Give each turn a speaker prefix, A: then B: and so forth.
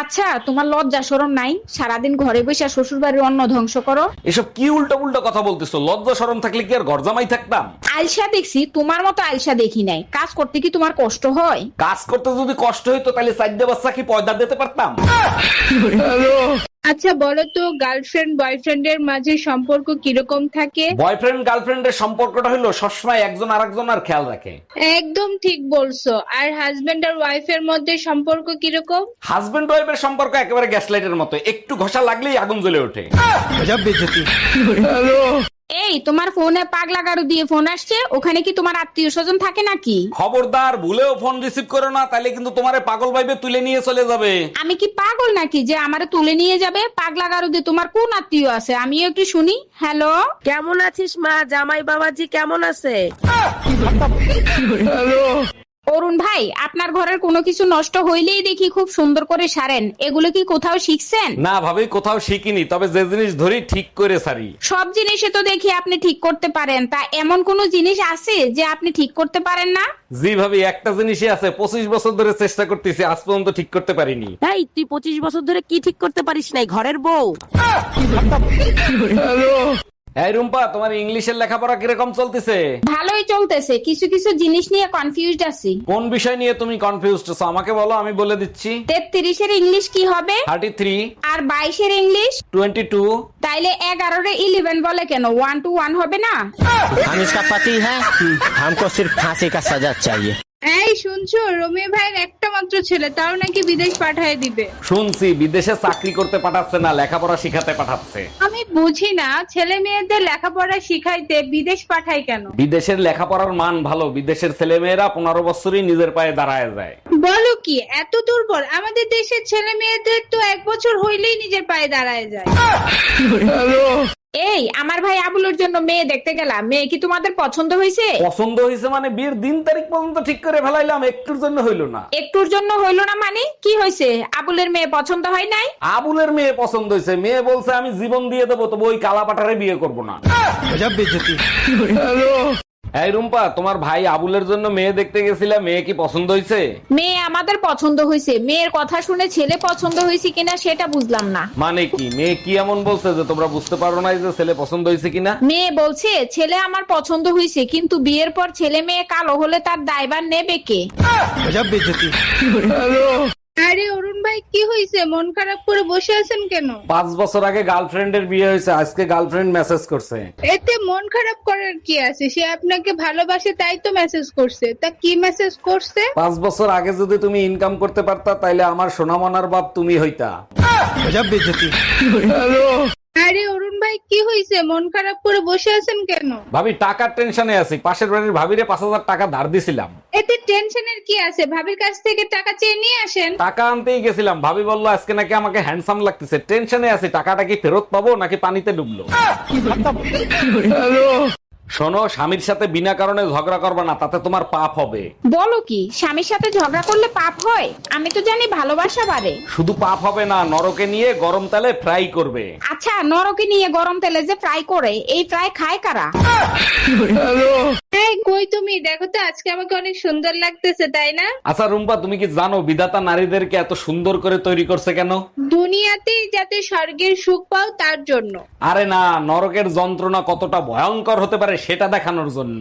A: আচ্ছা, তোমার লজ্জা শরম নাই? সারাদিন ঘরে বসে শ্বশুর বাড়ির অন্ন ধ্বংস করো।
B: এসব কি উল্টো উল্টো কথা বলতেছো? লজ্জা শরম থাকলে কি আর ঘর জামাই থাকতাম?
A: আলসা দেখছি, তোমার মতো আলসা দেখি নাই। কাজ করতে কি তোমার কষ্ট হয়?
B: কাজ করতে যদি কষ্ট হইতো তাহলে চারটে বাচ্চা কি পয়দা দিতে পারতাম?
C: আচ্ছা বলো তো, গার্লফ্রেন্ড বয়ফ্রেন্ডের মাঝে সম্পর্ক কিরকম থাকে?
B: বয়ফ্রেন্ড গার্লফ্রেন্ডের সম্পর্কটা হলো সবসময় একজন আরেকজনের খেয়াল রাখে।
C: একদম ঠিক বলছো। আর হাজবেন্ড আর ওয়াইফের মধ্যে সম্পর্ক কিরকম?
B: হাজবেন্ড ওয়াইফের সম্পর্ক একেবারে গ্যাসলাইটের মতো, একটু ঘষা লাগলেই আগুন জ্বলে ওঠে।
A: এই, তোমার ফোনে পাগলা গাড়ু দিয়ে ফোন আসছে, ওখানে কি তোমার আত্মীয় স্বজন থাকে নাকি?
B: খবরদার, ভুলেও ফোন রিসিভ করো না, তাহলে কিন্তু তোমারে পাগল ভাইবে তুলে নিয়ে চলে যাবে।
A: আমি কি পাগল নাকি যে আমারে তুলে নিয়ে যাবে? পাগলা গাড়ু দিয়ে তোমার কোন আত্মীয় আছে? আমিও একটু শুনি। হ্যালো,
D: কেমন আছিস মা? জামাই বাবাজি কেমন আছে?
A: অরুণ ভাই, আপনার ঘরের কোনো কিছু নষ্ট হইলেই দেখি খুব সুন্দর করে সারেন। এগুলো কি কোথাও শিখছেন?
B: না ভাবি, কোথাও শিখিনি, তবে যে জিনিস ধরি ঠিক করে সারি।
A: সব জিনিসে তো দেখি আপনি ঠিক করতে পারেন, তা এমন কোন জিনিস আছে যে আপনি ঠিক করতে পারেন না?
B: জি ভাবি, একটা জিনিসই আছে, 25 বছর ধরে চেষ্টা করতেছি, আজ পর্যন্ত ঠিক করতে পারিনি।
D: তাই তুই 25 বছর ধরে কি ঠিক করতে পারিস নাই? ঘরের বউ।
B: এই রুম্পা, তোমার ইংলিশের লেখাপড়া কিরকম চলতেছে?
A: ভালোই চলতেছে, কিছু কিছু জিনিস নিয়ে কনফিউজড আছি।
B: কোন বিষয় নিয়ে তুমি কনফিউজড আছো আমাকে বলো, আমি বলে দিচ্ছি।
A: 33 এর ইংলিশ কি হবে?
B: 33।
A: আর 22 এর ইংলিশ?
B: 22।
A: তাইলে 11 রে 11 বলে কেন? 1 to 1 হবে না?
E: हम इसका पति है, हमको सिर्फ फांसी का सजा चाहिए।
C: এই শুনছো, রমি ভাইয়ের একটা মাত্র ছেলে, তাও নাকি বিদেশ পাঠায় দিবে।
B: শুনছি বিদেশে চাকরি করতে পাঠাচ্ছে না, লেখাপড়া শিখাতে পাঠাচ্ছে।
C: আমি বুঝি না, ছেলে মেয়েদের লেখাপড়া শিখাইতে বিদেশ পাঠায় কেন?
B: বিদেশের লেখাপড়ার মান ভালো, বিদেশের ছেলে মেয়েরা 15 বছরই নিজের পায়ে দাঁড়ায় যায়।
C: বলো কি, এত দুর্বল? আমাদের দেশের ছেলে মেয়েদের তো 1 বছর হইলেই নিজের পায়ে দাঁড়ায় যায়।
A: এই, আমার ভাই আবুলের জন্য মেয়ে দেখতে গেলাম, মেয়ে কি তোমাদের পছন্দ হয়েছে?
B: পছন্দ হয়েছে মানে বিয়ের দিন তারিখ পর্যন্ত ঠিক করে ফেলাইলাম, একটুর জন্য হইলো না।
A: একটুর জন্য হইলো না মানে কি হয়েছে? আবুলের মেয়ে পছন্দ হয় নাই?
B: আবুলের মেয়ে পছন্দ হয়েছে, মেয়ে বলছে আমি জীবন দিয়ে দেবো, তবু ওই কালাপাটারে বিয়ে করবো না। এই রুম্পা, তোমার ভাই আবুলের জন্য মেয়ে দেখতে গেছিলাম, মেয়ে কি পছন্দ হয়েছে?
A: মেয়ে আমাদের পছন্দ হয়েছে, মেয়ের কথা শুনে ছেলে পছন্দ হয়েছে কিনা সেটা বুঝলাম না।
B: মানে কি, মেয়ে কি এমন বলছে যে তোমরা বুঝতে পারো না যে ছেলে পছন্দ হয়েছে কিনা?
A: মেয়ে বলছে ছেলে আমার পছন্দ হয়েছে, কিন্তু বিয়ের পর ছেলে মেয়ে কালো হলে তার দায়ভার নেবে কে?
C: আরে অরুণ ভাই, কি হয়েছে? মন খারাপ করে বসে আছেন কেন?
B: 5 বছর আগে গার্লফ্রেন্ডের বিয়ে হয়েছে, আজকে গার্লফ্রেন্ড মেসেজ করছে।
C: এতে মন খারাপ করার কি আছে? সে আপনাকে ভালোবাসে তাই তো মেসেজ করছে। তা কি মেসেজ করছে?
B: 5 বছর আগে যদি তুমি ইনকাম করতে পারতা তাইলে আমার সোনামনার বাপ তুমি হইতা।
C: আরে অরুণ ভাই, কি হয়েছে? মন খারাপ করে বসে আছেন কেন?
B: ভাবি, টাকার টেনশনে আছি, পাশের বাড়ির ভাবিরে 5,000 টাকা ধার দিছিলাম।
C: এতে টেনশনের কি আছে? ভাবির কাছ থেকে টাকা চেয়ে নিয়ে আসেন।
B: টাকা আনতেই গেছিলাম, ভাবি বললো আজকে নাকি আমাকে হ্যান্ডসাম লাগতেছে। টেনশনে আছি, টাকাটা কি ফেরত পাবো নাকি পানিতে ডুবলো। শোনো, স্বামীর সাথে বিনা কারণে ঝগড়া করবে না, তাতে তোমার পাপ হবে।
A: বলো কি, স্বামীর সাথে ঝগড়া করলে পাপ হয়? আমি তো জানি ভালোবাসা বাড়ে।
B: শুধু পাপ হবে না, নরকে নিয়ে গরম তেলে ফ্রাই করবে।
A: আচ্ছা, নরকে নিয়ে গরম তেলে যে ফ্রাই করে, এই ফ্রাই খায় কারা?
C: এই কই তুমি? দেখো তো, আজকে আমাকে অনেক সুন্দর লাগতেছে, তাই না?
B: আচ্ছা রুম্পা, তুমি কি জানো বিধাতা নারীদেরকে এত সুন্দর করে তৈরি করছে কেন?
C: দুনিয়াতেই যাতে স্বর্গের সুখ পাও তার জন্য।
B: আরে না, নরকের যন্ত্রণা কতটা ভয়ঙ্কর হতে পারে সেটা দেখানোর জন্য।